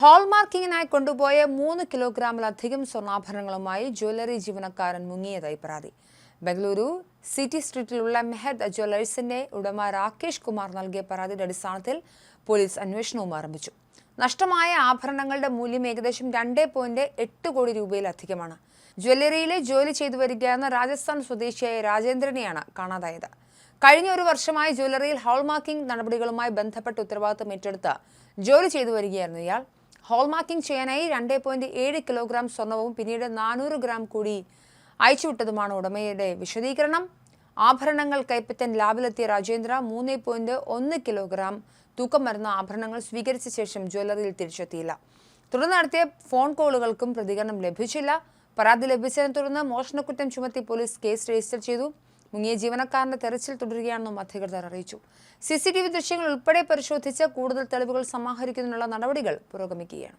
ഹോൾമാർക്കിങ്ങിനായി കൊണ്ടുപോയ 3 കിലോഗ്രാമിലധികം സ്വർണ്ണാഭരണങ്ങളുമായി ജ്വല്ലറി ജീവനക്കാരൻ മുങ്ങിയതായി പരാതി. ബംഗളൂരു സിറ്റി സ്ട്രീറ്റിലുള്ള മെഹദ് ജ്വല്ലേഴ്സിന്റെ ഉടമ രാകേഷ് കുമാർ നൽകിയ പരാതിയുടെ അടിസ്ഥാനത്തിൽ പോലീസ് അന്വേഷണവും ആരംഭിച്ചു. നഷ്ടമായ ആഭരണങ്ങളുടെ മൂല്യം ഏകദേശം 2.8 കോടി രൂപയിലധികമാണ്. ജ്വല്ലറിയിലെ ജോലി ചെയ്തു വരികയായിരുന്ന രാജസ്ഥാൻ സ്വദേശിയായ രാജേന്ദ്രനെയാണ് കാണാതായത്. കഴിഞ്ഞ ഒരു വർഷമായി ജ്വല്ലറിയിൽ ഹോൾമാർക്കിംഗ് നടപടികളുമായി ബന്ധപ്പെട്ട് ഉത്തരവാദിത്തം ഏറ്റെടുത്ത് ജോലി ചെയ്തു വരികയായിരുന്നു ഇയാൾ. ഹോൾമാർക്കിംഗ് ചെയ്യാനായി 2.7 കിലോഗ്രാം സ്വർണവും പിന്നീട് 400 ഗ്രാം കൂടി അയച്ചുവിട്ടതുമാണ് ഉടമയുടെ വിശദീകരണം. ആഭരണങ്ങൾ കൈപ്പറ്റാൻ ലാബിലെത്തിയ രാജേന്ദ്ര 3.1 കിലോഗ്രാം തൂക്കം വരുന്ന ആഭരണങ്ങൾ സ്വീകരിച്ച ശേഷം ജ്വല്ലറിയിൽ തിരിച്ചെത്തിയില്ല. തുടർന്ന് നടത്തിയ ഫോൺ കോളുകൾക്കും പ്രതികരണം ലഭിച്ചില്ല. പരാതി ലഭിച്ചതിനെ തുടർന്ന് മോഷണക്കുറ്റം ചുമത്തി പോലീസ് കേസ് രജിസ്റ്റർ ചെയ്തു. മുങ്ങിയ ജീവനക്കാരന്റെ തെരച്ചിൽ തുടരുകയാണെന്നും അധികൃതർ അറിയിച്ചു. CCTV ദൃശ്യങ്ങൾ ഉൾപ്പെടെ പരിശോധിച്ച് കൂടുതൽ തെളിവുകൾ സമാഹരിക്കുന്നതിനുള്ള നടപടികൾ പുരോഗമിക്കുകയാണ്.